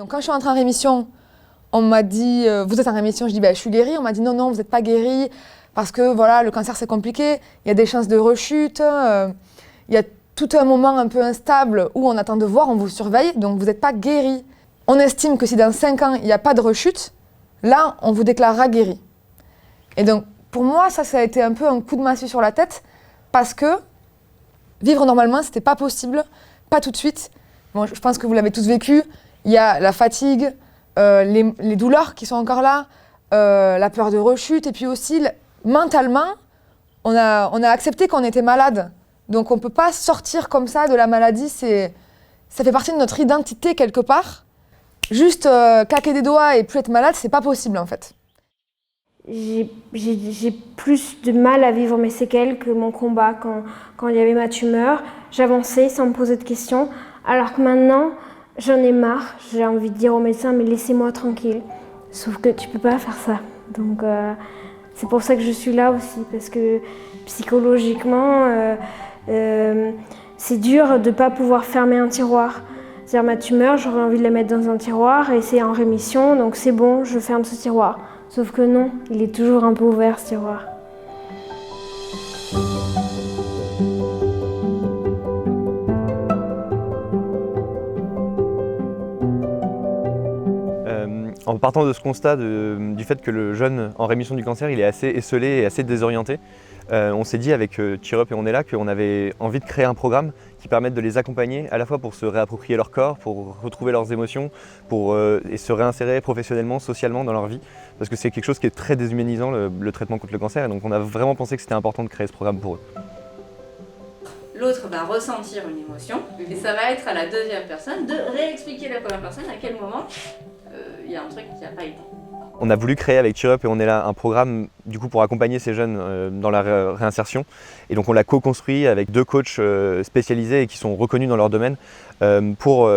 Donc quand je suis rentrée en rémission, on m'a dit vous êtes en rémission, je dis je suis guérie. On m'a dit non, vous n'êtes pas guérie parce que voilà, le cancer c'est compliqué, il y a des chances de rechute, il y a tout un moment un peu instable où on attend de voir, on vous surveille, donc vous n'êtes pas guérie. On estime que si dans 5 ans il n'y a pas de rechute, là on vous déclarera guérie. Et donc pour moi ça a été un peu un coup de massue sur la tête parce que vivre normalement c'était pas possible, pas tout de suite. Bon, je pense que vous l'avez tous vécu, il y a la fatigue, les douleurs qui sont encore là, la peur de rechute, et puis aussi, mentalement, on a accepté qu'on était malade. Donc on ne peut pas sortir comme ça de la maladie, ça fait partie de notre identité quelque part. Juste claquer des doigts et plus être malade, c'est pas possible en fait. J'ai plus de mal à vivre mes séquelles que mon combat. Quand il y avait ma tumeur, j'avançais sans me poser de questions. Alors que maintenant, j'en ai marre. J'ai envie de dire au médecin, mais laissez-moi tranquille. Sauf que tu peux pas faire ça. Donc c'est pour ça que je suis là aussi, parce que psychologiquement, c'est dur de pas pouvoir fermer un tiroir. C'est-à-dire ma tumeur, j'aurais envie de la mettre dans un tiroir et c'est en rémission, donc c'est bon, je ferme ce tiroir. Sauf que non, il est toujours un peu ouvert ce tiroir. En partant de ce constat du fait que le jeune en rémission du cancer, il est assez esseulé et assez désorienté, on s'est dit avec Cheer Up et On est là qu'on avait envie de créer un programme qui permette de les accompagner à la fois pour se réapproprier leur corps, pour retrouver leurs émotions, et se réinsérer professionnellement, socialement dans leur vie, parce que c'est quelque chose qui est très déshumanisant, le traitement contre le cancer, et donc on a vraiment pensé que c'était important de créer ce programme pour eux. L'autre va ressentir une émotion, et ça va être à la deuxième personne de réexpliquer à la première personne à quel moment il y a un truc qui n'a pas été. On a voulu créer avec Cheer Up et On est là un programme du coup, pour accompagner ces jeunes dans la réinsertion. Et donc on l'a co-construit avec 2 coachs spécialisés et qui sont reconnus dans leur domaine pour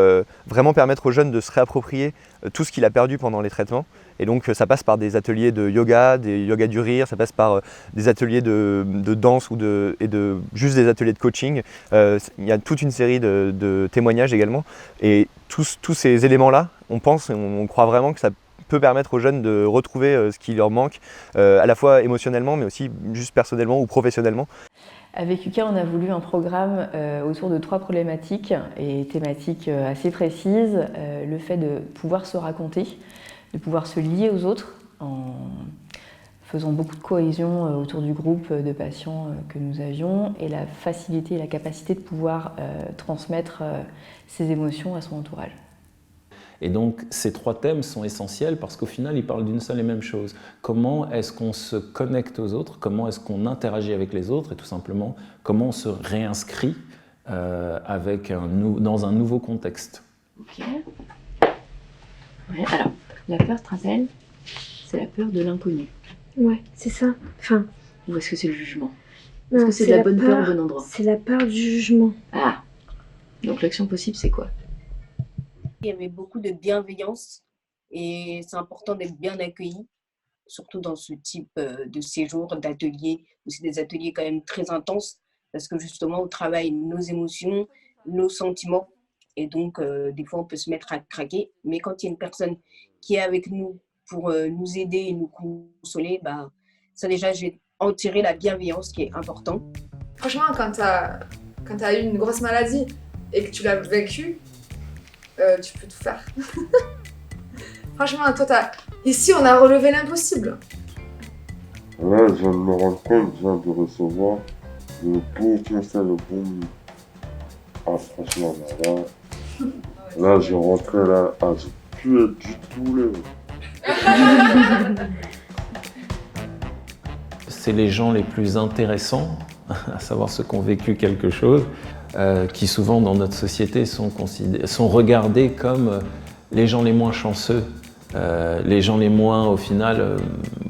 vraiment permettre aux jeunes de se réapproprier tout ce qu'il a perdu pendant les traitements. Et donc ça passe par des ateliers de yoga, des yoga du rire, ça passe par des ateliers de danse et juste des ateliers de coaching. Il y a toute une série de témoignages également. Et tous ces éléments-là, on pense et on croit vraiment que ça peut permettre aux jeunes de retrouver ce qui leur manque, à la fois émotionnellement, mais aussi juste personnellement ou professionnellement. Avec UCA, on a voulu un programme autour de 3 problématiques et thématiques assez précises. Le fait de pouvoir se raconter, de pouvoir se lier aux autres en faisant beaucoup de cohésion autour du groupe de patients que nous avions, et la facilité et la capacité de pouvoir transmettre ses émotions à son entourage. Et donc ces 3 thèmes sont essentiels parce qu'au final ils parlent d'une seule et même chose. Comment est-ce qu'on se connecte aux autres? Comment est-ce qu'on interagit avec les autres? Et tout simplement, comment on se réinscrit dans un nouveau contexte. Ok. Ouais, alors, la peur, tu te rappelles, c'est la peur de l'inconnu. Ouais, c'est ça. Enfin, ou est-ce que c'est le jugement? Est-ce que c'est de la bonne peur au bon endroit? C'est la peur du jugement. Ah. Donc l'action possible, c'est quoi? Il y avait beaucoup de bienveillance et c'est important d'être bien accueilli, surtout dans ce type de séjour, d'ateliers, aussi des ateliers quand même très intenses, parce que justement on travaille nos émotions, nos sentiments, et donc des fois on peut se mettre à craquer, mais quand il y a une personne qui est avec nous pour nous aider et nous consoler, ça déjà j'ai en tiré la bienveillance qui est important. Franchement, quand t'as eu une grosse maladie et que tu l'as vécu, tu peux tout faire. Franchement, toi, ici, on a relevé l'impossible. Là, je viens de me rendre compte, je viens de recevoir le beau conseil, le bon... Ah, franchement, là, je rentrais là, j'ai pu être du tout là. C'est les gens les plus intéressants, à savoir ceux qui ont vécu quelque chose, qui souvent dans notre société sont regardés comme les gens les moins chanceux, les gens les moins au final,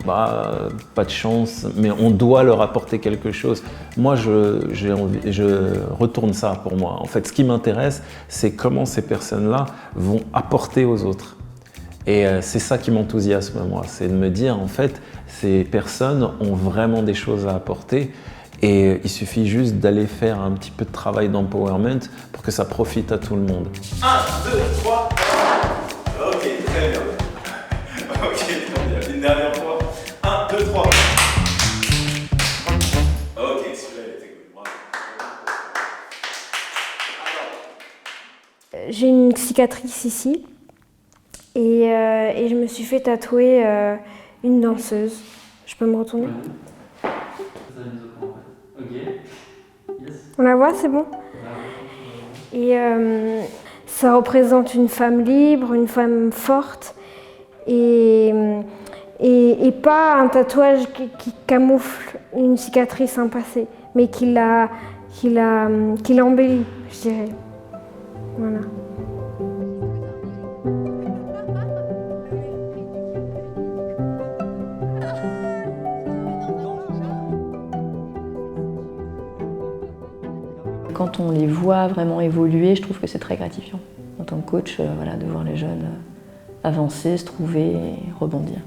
pas de chance, mais on doit leur apporter quelque chose. Moi je retourne ça pour moi. En fait, ce qui m'intéresse, c'est comment ces personnes-là vont apporter aux autres. Et c'est ça qui m'enthousiasme moi, c'est de me dire en fait, ces personnes ont vraiment des choses à apporter. Et il suffit juste d'aller faire un petit peu de travail d'empowerment pour que ça profite à tout le monde. 1, 2, 3, ok. très bien. Ok, très bien. Une dernière fois. 1, 2, 3. Ok, celui-là, il était cool. Bravo. J'ai une cicatrice ici et je me suis fait tatouer une danseuse. Je peux me retourner? On la voit, c'est bon? Et ça représente une femme libre, une femme forte et pas un tatouage qui camoufle une cicatrice, un passé, mais qui l'embellit, je dirais. Voilà. Quand on les voit vraiment évoluer, je trouve que c'est très gratifiant. En tant que coach, voilà, de voir les jeunes avancer, se trouver et rebondir.